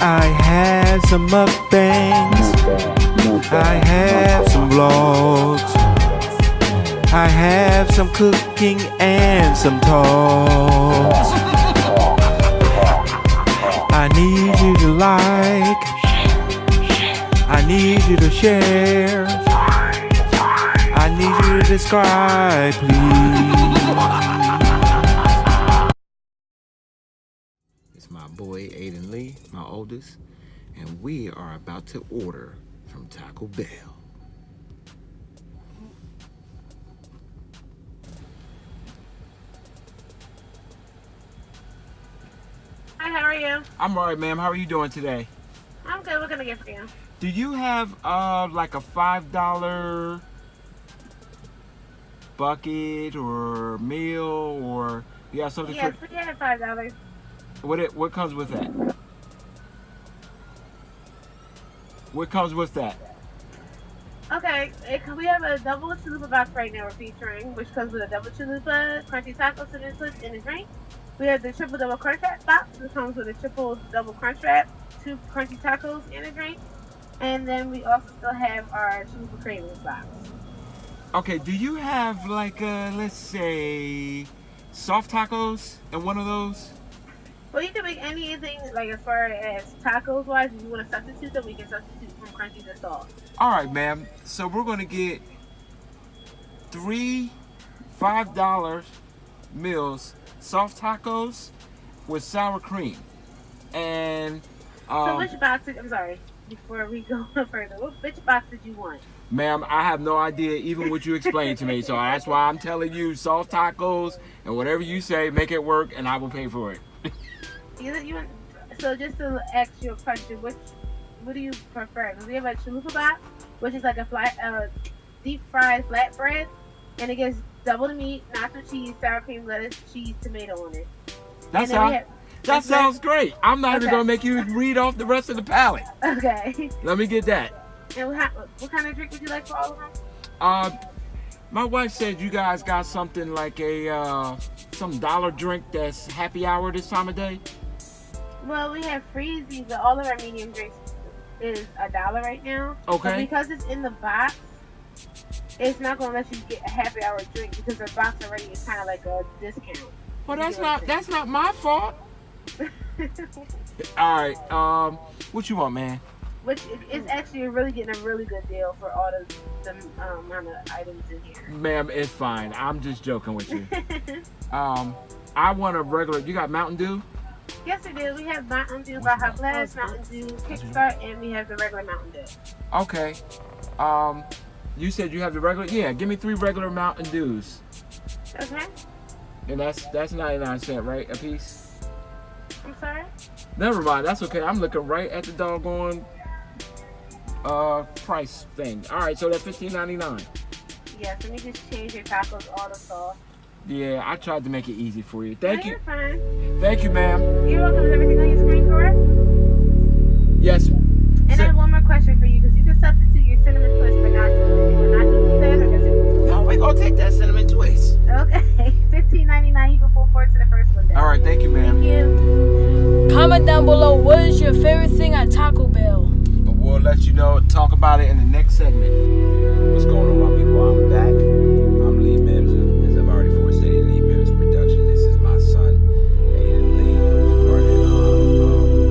I have some mukbangs. I have some vlogs. I have some cooking and some talks. I need you to like. I need you to share. I need you to subscribe, please. It's my boy Adon-Lee, my oldest, and we are about to order from Taco Bell. Hi, how are you? I'm alright, ma'am. How are you doing today? I'm good. What can I get for you? Do you have like a $5 bucket or meal, or you have something? Yes, we have $5. What comes with that? What comes with that? Okay, we have a double chalupa box right now we're featuring, which comes with a double chalupa, crunchy taco, cinnamon twist, and a drink. We have the triple double crunch wrap box, which comes with a triple double crunch wrap, 2 crunchy tacos, and a drink. And then we also still have our chalupa cravings box. Okay, do you have like let's say soft tacos in one of those? Well, you can make anything, like as far as tacos wise, if you want to substitute them, we can substitute from crunchy to soft. All right, ma'am. So we're gonna get 3 $5 meals, soft tacos with sour cream, and So which box I'm sorry, before we go further, which box did you want? ma'am, I have no idea even what you explained to me, so that's why I'm telling you soft tacos, and whatever you say, make it work, and I will pay for it. So just to ask you a question, what do you prefer? Because we have a chalupa box, which is like a deep fried flatbread, and it gets double the meat, nacho cheese, sour cream, lettuce, cheese, tomato on it. That sounds great. I'm not even gonna make you read off the rest of the palette. Okay. Let me get that. And what kind of drink would you like for all of them? My wife said you guys got something like a some dollar drink that's happy hour this time of day. Well, we have freezy, but all of our medium drinks is $1 right now. Okay. But because it's in the box, it's not gonna let you get a happy hour drink because the box already is kind of like a discount. Well, that's not my fault. All right. What you want, man? Which is actually getting a really good deal for all the amount of items in here. Ma'am, it's fine. I'm just joking with you. I want a regular. You got Mountain Dew? Yes, we do. We have Mountain Dew Baja Blast, Mountain Dew Kickstart, and we have the regular Mountain Dew. Okay. You said you have the regular. Yeah, give me 3 regular Mountain Dews. Okay. And that's 99 cents, right, a piece? I'm sorry? Never mind. That's okay. I'm looking right at the doggone price thing. All right, so that's $15.99. Yes, let me just change your tacos all the sauce. Yeah, I tried to make it easy for you. Thank you. You're fine. Thank you, ma'am. You're welcome. Is everything on your screen correct? Yes. And I have one more question for you, because you can substitute your cinnamon twist for nachos. Do you want nachos instead, or just cinnamon twist? No, we're gonna take that cinnamon twist. Okay, $15.99. You can pull forward to the first one. All right, thank you, ma'am. Thank you. Comment down below, what is your favorite thing at Taco Bell? But we'll let you know, talk about it in the next segment. What's going on, my people? I'm back. I'm Lee Mims, as I've already forestated, Lee Mims Production. This is my son, Adon-Lee, part of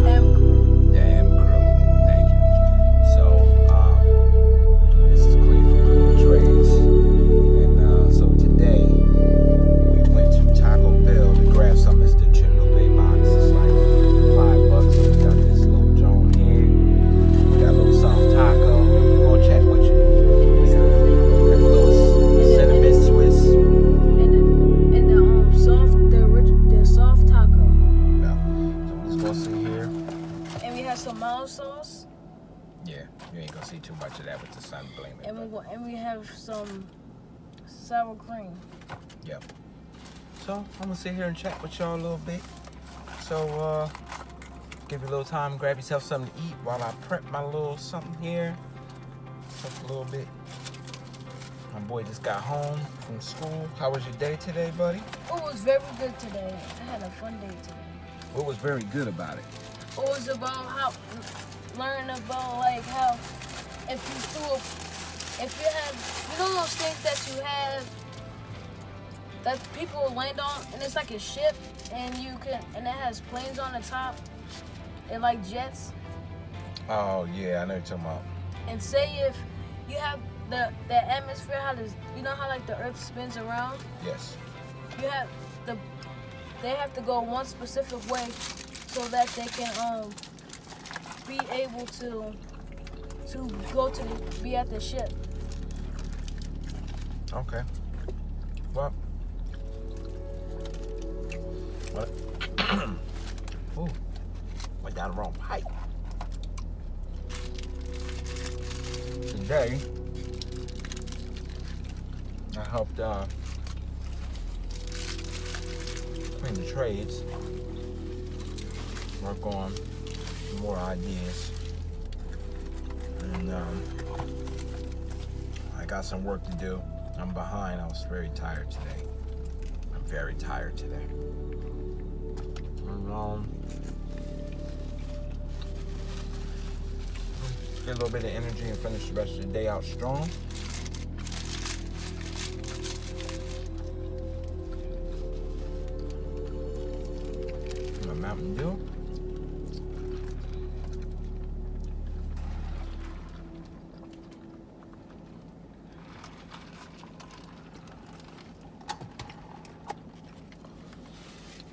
the M Crew. Thank you. So, this is Clean for Clean Trades. And so today, we went to Taco Bell to grab some of the chalupa box. It's like $5. We got this little Joan here. We got a little soft taco. We're gonna chat with you. We got a little cinnamon twist. And the soft taco. Yeah. So we're just gonna see here. And we have some mild sauce. Yeah, you ain't gonna see too much of that with the sun blaming. And we have some sour cream. Yep. So I'm gonna sit here and chat with y'all a little bit. So give you a little time, grab yourself something to eat while I prep my little something here. Just a little bit. My boy just got home from school. How was your day today, buddy? It was very good today. I had a fun day today. What was very good about it? it was about how learn about like how if you have those things that you have that people land on, and it's like a ship, and it has planes on the top, and like jets. Oh yeah, I know what you're talking about. And say if you have the atmosphere, how does how like the Earth spins around? Yes. They have to go one specific way so that they can be able to be at the ship. Okay. Well. What? Ooh. Went down the wrong pipe. Today, I helped clean the trades, work on some more ideas, and I got some work to do. I'm behind. I was very tired today. I'm very tired today. And, get a little bit of energy and finish the rest of the day out strong. My Mountain Dew.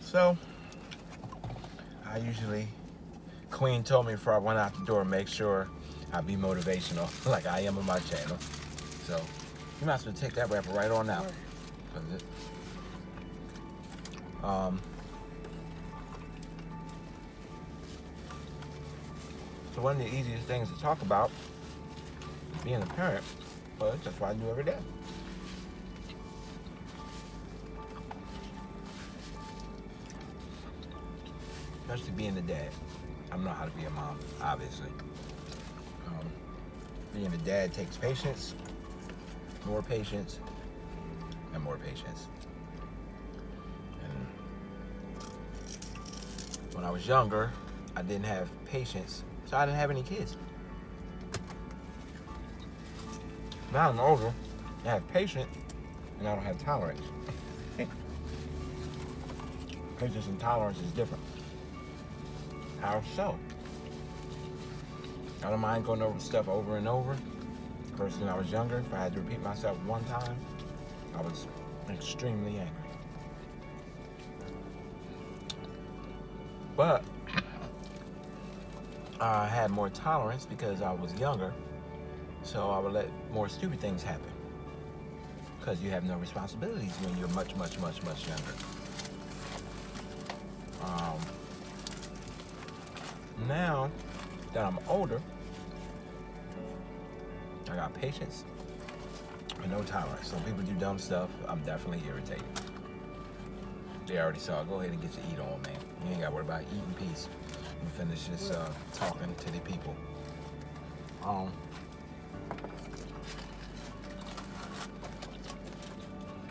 So, I usually, Queen told me before I went out the door, make sure I be motivational, like I am on my channel. So, you might as well take that wrapper right on out. So one of the easiest things to talk about, being a parent, well, that's what I do every day. Especially being a dad. I don't know how to be a mom, obviously. Being a dad takes patience, more patience, and more patience. And when I was younger, I didn't have patience, so I didn't have any kids. Now I'm older, I have patience, and I don't have tolerance. Patience and tolerance is different. How so? I don't mind going over stuff over and over. Of course, when I was younger, if I had to repeat myself one time, I was extremely angry. But I had more tolerance because I was younger, so I would let more stupid things happen. Because you have no responsibilities when you're much, much, much, much younger. Now that I'm older, I got patience and no tolerance. So people do dumb stuff, I'm definitely irritated. They already saw it. Go ahead and get your eat on, man. You ain't got to worry about eating peace. And finish this talking to the people.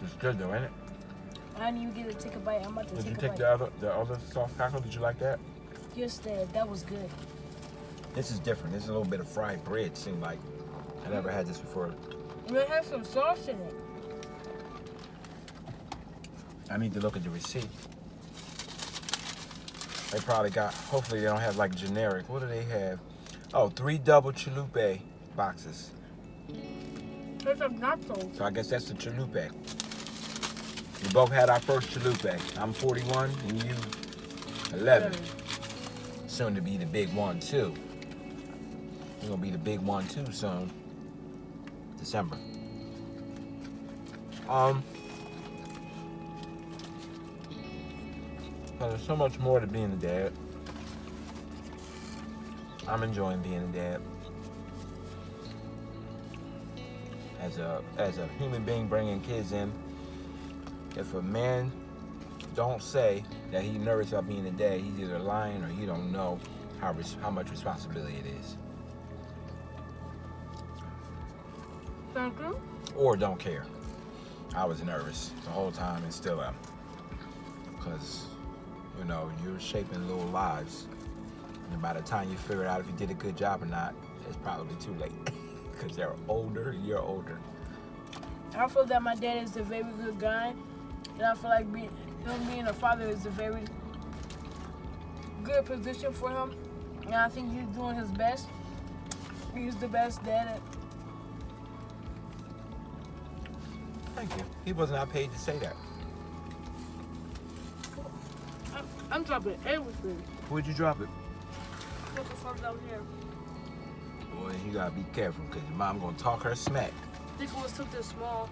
It's good though, ain't it? I didn't even get to take a bite. I'm about to Did take you a take bite. the other soft tackle? Did you like that? Just that was good. This is different. This is a little bit of fried bread. Seemed like I never had this before. It has some sauce in it. I need to look at the receipt. They probably got, hopefully they don't have like generic. What do they have? Oh, 3 double chalupa boxes. There's some nachos. So I guess that's the chalupa. We both had our first chalupa. I'm 41 and you 11. Soon to be the big one too. You're gonna be the big one too soon. December. But there's so much more to being a dad. I'm enjoying being a dad. As a human being bringing kids in, if a man don't say that he's nervous about being a dad, he's either lying or he don't know how much responsibility it is. Thank you. Or don't care. I was nervous the whole time and still am. Because, you know, you're shaping little lives. And by the time you figure out if you did a good job or not, it's probably too late. Because they're older, you're older. I feel that my dad is a very good guy. And I feel like him being a father is a very good position for him. And I think he's doing his best. He's the best dad. Thank you. He was not paid to say that. I'm dropping everything. Where'd you drop it? What the fuck down here? Boy, you gotta be careful because your mom gonna talk her smack. I think it was something small.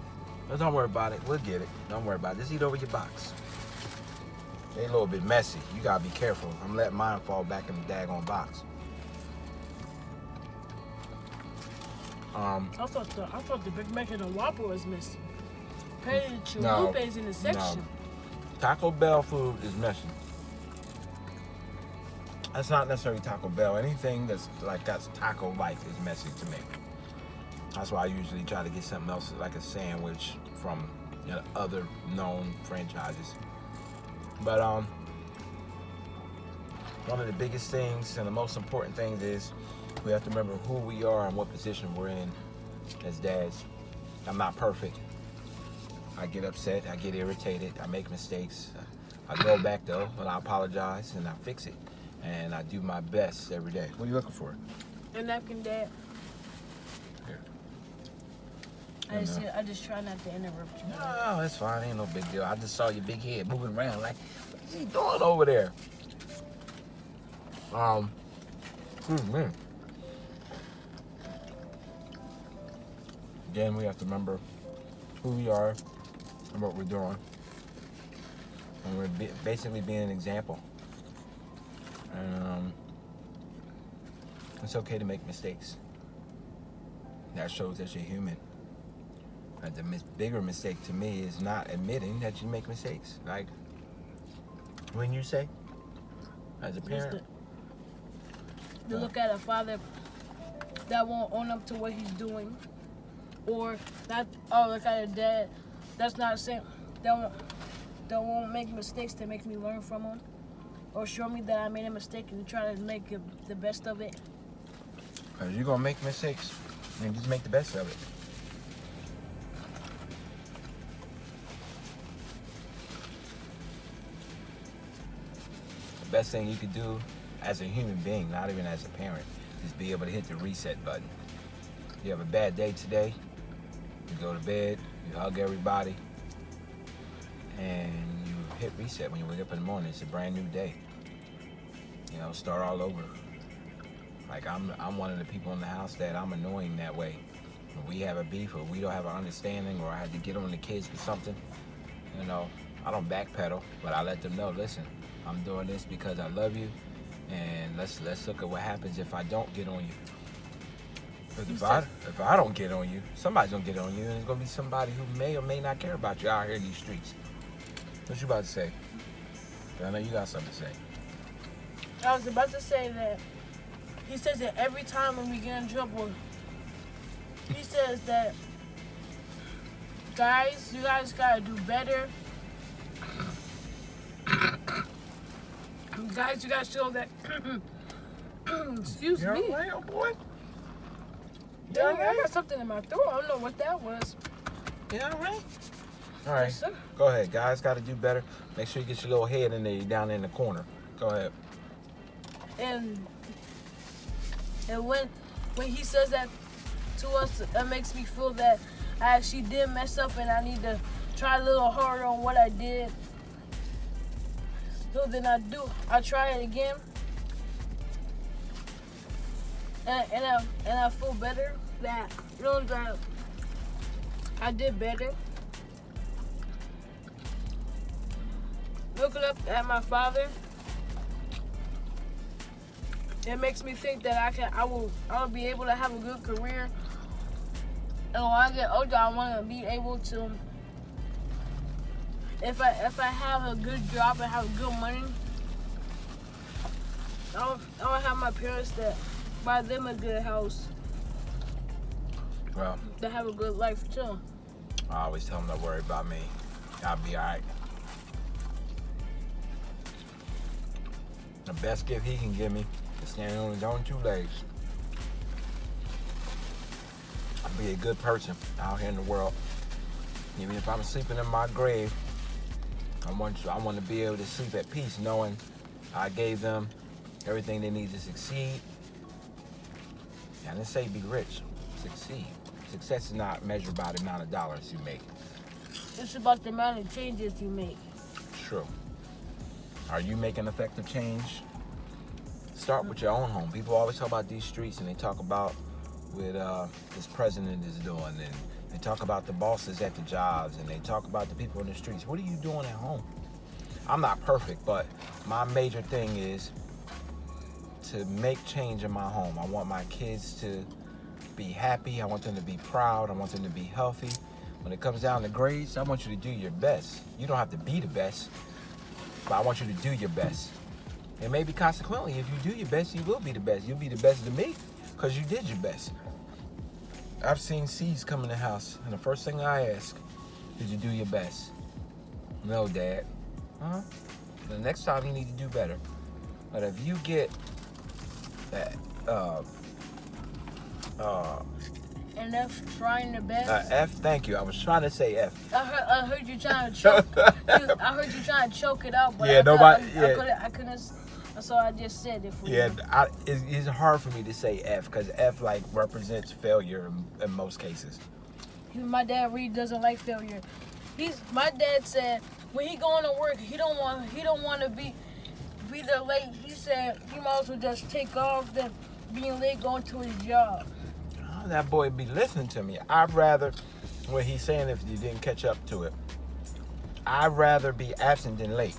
But don't worry about it. We'll get it. Don't worry about it. Just eat over your box. They a little bit messy. You gotta be careful. I'm letting mine fall back in the daggone box. I thought the Big Mac and the Whopper was missing. Apparently the No, chalupa is in the section. No. Taco Bell food is messy. That's not necessarily Taco Bell. Anything that's taco-like is messy to me. That's why I usually try to get something else like a sandwich from other known franchises. But one of the biggest things and the most important things is we have to remember who we are and what position we're in as dads. I'm not perfect. I get upset, I get irritated, I make mistakes. I go back though, and I apologize and I fix it. And I do my best every day. What are you looking for? A napkin, Dad. Here. I just try not to interrupt you. No, that's fine. Ain't no big deal. I just saw your big head moving around like, what's he doing over there? Again, we have to remember who we are and what we're doing. And we're basically being an example. And it's okay to make mistakes. That shows that you're human. The bigger mistake to me is not admitting that you make mistakes. Like when you say, as a parent, to look at a father that won't own up to what he's doing, or that look at a dad that's not saying that won't make mistakes to make me learn from him, or show me that I made a mistake and try to make the best of it. Because you're gonna make mistakes and just make the best of it. The best thing you could do as a human being, not even as a parent, is be able to hit the reset button. You have a bad day today, you go to bed, you hug everybody, and you hit reset when you wake up in the morning. It's a brand new day. You know, start all over. Like I'm one of the people in the house that I'm annoying that way. When we have a beef or we don't have an understanding or I had to get on the kids for something, you know, I don't backpedal, but I let them know, listen, I'm doing this because I love you, and let's look at what happens if I don't get on you. Because if I don't get on you, somebody's gonna get on you, and it's gonna be somebody who may or may not care about you out here in these streets. What you about to say? I know you got something to say. I was about to say that he says that every time when we get in trouble, he says that, guys, you guys gotta do better. Guys, you gotta show that. Excuse me. You all right, oh boy? Yeah, I got something in my throat. I don't know what that was. You all right? All right. Yes, sir. Go ahead, guys. Got to do better. Make sure you get your little head in there, down in the corner. Go ahead. And when he says that to us, that makes me feel that I actually did mess up and I need to try a little harder on what I did. So then I try it again, and I feel better that that I did better. Looking up at my father, it makes me think that I'll be able to have a good career. And when I get older, I want to be able to, if I have a good job and have good money, I want to have my parents that buy them a good house. Well, To have a good life too. I always tell them don't worry about me. I'll be all right. The best gift he can give me is standing on his own 2 legs. I'll be a good person out here in the world. Even if I'm sleeping in my grave, I want to be able to sleep at peace knowing I gave them everything they need to succeed. I didn't say be rich, succeed. Success is not measured by the amount of dollars you make. It's about the amount of changes you make. True. Are you making effective change? Start with your own home. People always talk about these streets and they talk about what this president is doing, and they talk about the bosses at the jobs, and they talk about the people in the streets. What are you doing at home? I'm not perfect, but my major thing is to make change in my home. I want my kids to be happy. I want them to be proud. I want them to be healthy. When it comes down to grades, I want you to do your best. You don't have to be the best, but I want you to do your best. And maybe consequently, if you do your best, you will be the best. You'll be the best to me because you did your best. I've seen seeds come in the house, and the first thing I ask, did you do your best? No, Dad. Huh? The next time you need to do better. But if you get that, And F trying the best. F, thank you. I was trying to say F. I heard you trying to choke. I heard you trying to choke it out, but Yeah, I couldn't. So I just said it for you. Yeah, it's hard for me to say F because F like represents failure in most cases. My dad really doesn't like failure. My dad said when he going to work, he don't want to be there late. He said he might as well just take off than being late going to his job. Oh, that boy be listening to me. I'd rather, what he's saying, if you didn't catch up to it, I'd rather be absent than late.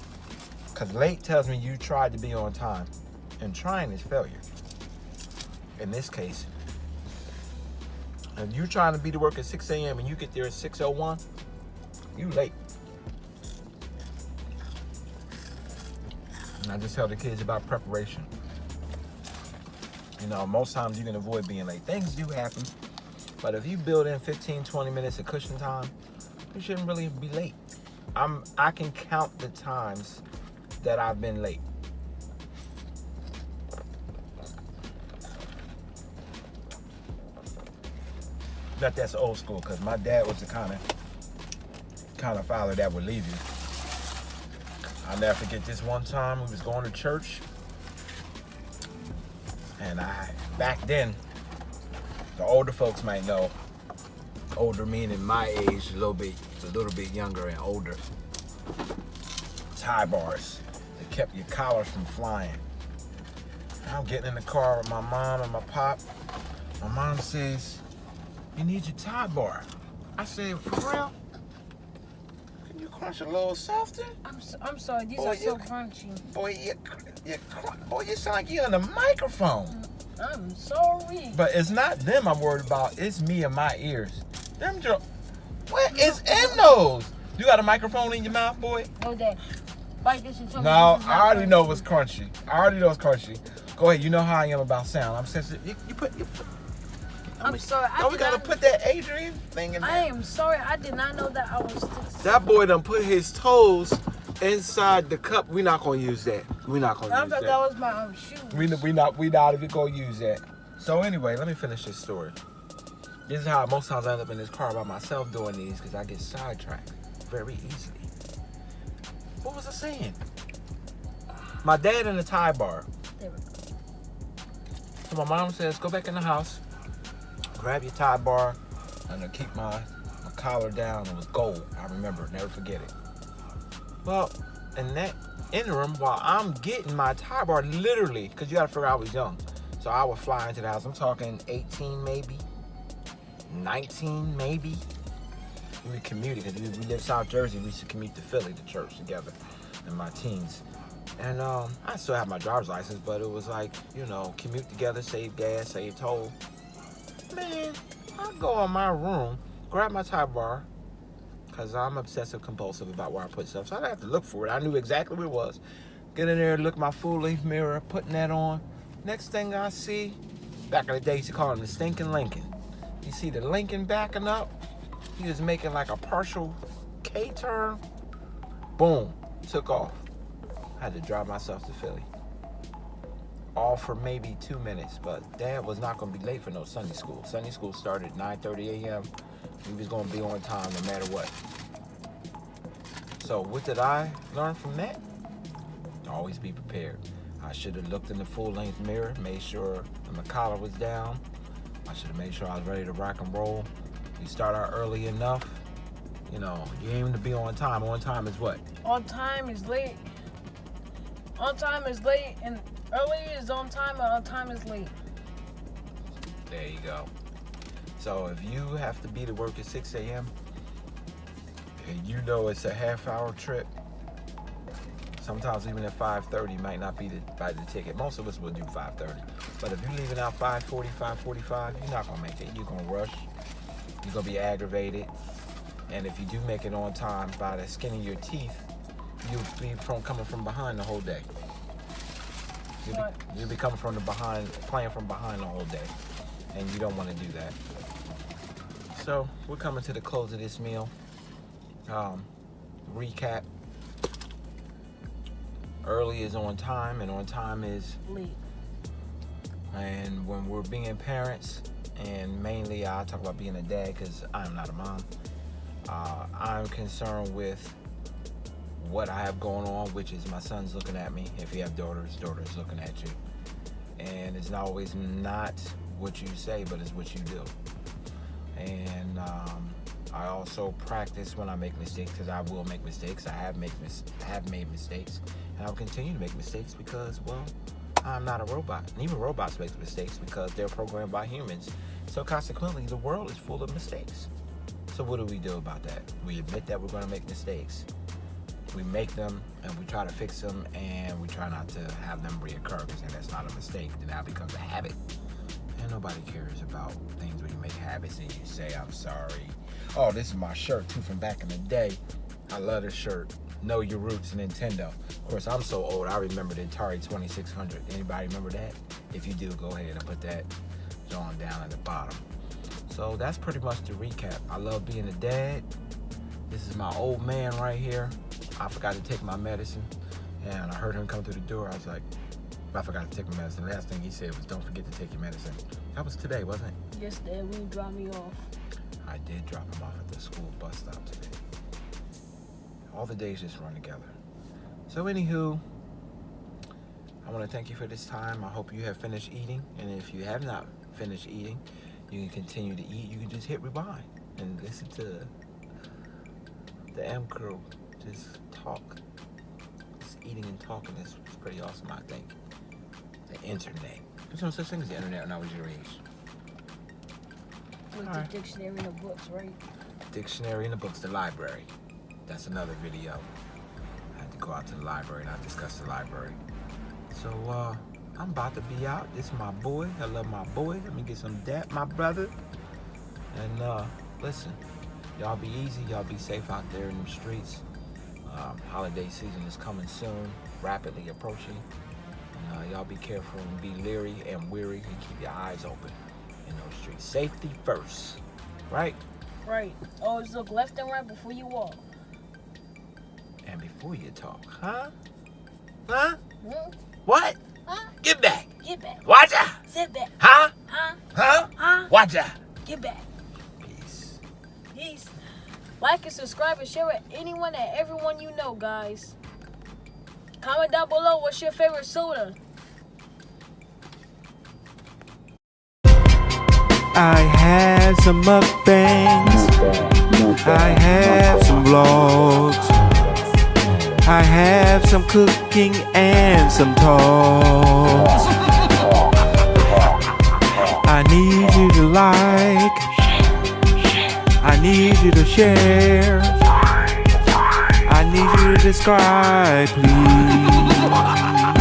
Because late tells me you tried to be on time. And trying is failure. In this case, if you're trying to be to work at 6 a.m. and you get there at 6:01, you late. And I just tell the kids about preparation. You know, most times you can avoid being late. Things do happen. But if you build in 15, 20 minutes of cushion time, you shouldn't really be late. I can count the times that I've been late. But that's old school because my dad was the kind of father that would leave you. I'll never forget this one time we was going to church, and back then, the older folks might know, older meaning my age, a little bit younger and older, tie bars. They kept your collars from flying. I'm getting in the car with my mom and my pop. My mom says, "You need your tie bar." I said, "For real? Can you crunch a little softer?" I'm sorry, these are so crunchy. Boy, you sound like you're on the microphone. I'm sorry. But it's not them I'm worried about. It's me and my ears. What is in those? You got a microphone in your mouth, boy? No, Dad. Bite this and tell me No, this is not I already crunchy. know it was crunchy. I already know it's crunchy. Go ahead. You know how I am about sound. I'm sensitive. I'm sorry. We gotta put that Adrian thing in there. I am sorry. I did not know that I was. That boy done put his toes inside the cup. We're not gonna use that. We're not gonna I use thought that. that was my shoe. We not even gonna use that. So anyway, let me finish this story. This is how most times I end up in this car by myself doing these because I get sidetracked very easily. What was I saying? My dad in the tie bar. There we go. So my mom says, "Go back in the house, grab your tie bar, and I'll keep my collar down." It was gold. I remember, never forget it. Well, in that interim, while I'm getting my tie bar, literally, because you got to figure I was young. So I would fly into the house. I'm talking 18 maybe, 19 maybe. We commuted because we lived South Jersey. We used to commute to Philly to church together in my teens. And I still have my driver's license, but it was like, commute together, save gas, save toll. Man, I go in my room, grab my tie bar, because I'm obsessive compulsive about where I put stuff. So I didn't have to look for it. I knew exactly where it was. Get in there, look at my full-length mirror, putting that on. Next thing I see, back in the day, you used to call him the stinking Lincoln. You see the Lincoln backing up. He was making like a partial K-turn. Boom, took off. I had to drive myself to Philly. off for maybe 2 minutes, but Dad was not going to be late for no Sunday school. Sunday school started at 9:30 a.m. He was going to be on time no matter what. So what did I learn from that? Always be prepared. I should have looked in the full-length mirror, made sure my collar was down. I should have made sure I was ready to rock and roll. You start out early enough, you know, you aim to be on time. On time is what? On time is late. On time is late, and early is on time, and on time is late. There you go. So if you have to be to work at 6 a.m. and you know it's a half-hour trip, sometimes even at 5:30 might not be to buy the ticket. Most of us will do 5:30. But if you're leaving out 5:40, 5:45, you're not gonna make it. You're gonna rush. You're gonna be aggravated. And if you do make it on time by the skin of your teeth, you'll be coming from behind the whole day. You'll be coming from the behind, playing from behind the whole day. And you don't want to do that. So we're coming to the close of this meal. Recap. Early is on time, and on time is late. And when we're being parents, and mainly I talk about being a dad because I'm not a mom, I'm concerned with what I have going on, which is my son's looking at me. If you have daughters, daughters looking at you. And it's not always not what you say, but it's what you do. And I also practice when I make mistakes, because I will make mistakes. I have made mistakes, and I'll continue to make mistakes because, well, I'm not a robot. And even robots make mistakes because they're programmed by humans. So consequently, the world is full of mistakes. So what do we do about that? We admit that we're going to make mistakes. We make them, and we try to fix them, and we try not to have them reoccur, because then that's not a mistake. Then that becomes a habit. And nobody cares about things when you make habits and you say, I'm sorry. Oh, this is my shirt, too, from back in the day. I love this shirt. Know Your Roots, Nintendo. Of course, I'm so old, I remember the Atari 2600. Anybody remember that? If you do, go ahead and put that on down at the bottom. So that's pretty much the recap. I love being a dad. This is my old man right here. I forgot to take my medicine, and I heard him come through the door. I was like, I forgot to take my medicine. Last thing he said was, don't forget to take your medicine. That was today, wasn't it? Yes, Dad, when you dropped me off. I did drop him off at the school bus stop today. All the days just run together. So anywho, I want to thank you for this time. I hope you have finished eating. And if you have not finished eating, you can continue to eat. You can just hit rewind and listen to the M crew just talk. Just eating and talking is pretty awesome, I think. The internet. There's no such thing as the internet when I was your age. With the dictionary and the books, right? Dictionary and the books, the library. That's another video. I had to go out to the library and I discussed the library. So I'm about to be out. This is my boy. I love my boy. Let me get some dap, my brother. And listen, y'all be easy. Y'all be safe out there in the streets. Holiday season is coming soon, rapidly approaching. And y'all be careful and be leery and weary and keep your eyes open in those streets. Safety first, right? Right. Always look left and right before you walk. And before you talk, huh? Huh? Hmm? What? Huh? Get back. Get back. Watch out. Sit back. Huh? Huh? Huh? Huh? Watch out. Get back. Peace. Peace. Like and subscribe and share with anyone and everyone you know, guys. Comment down below what's your favorite soda. I had some mukbangs, I have some vlogs, I have some cooking and some talks. I need you to like, I need you to share, I need you to subscribe, please.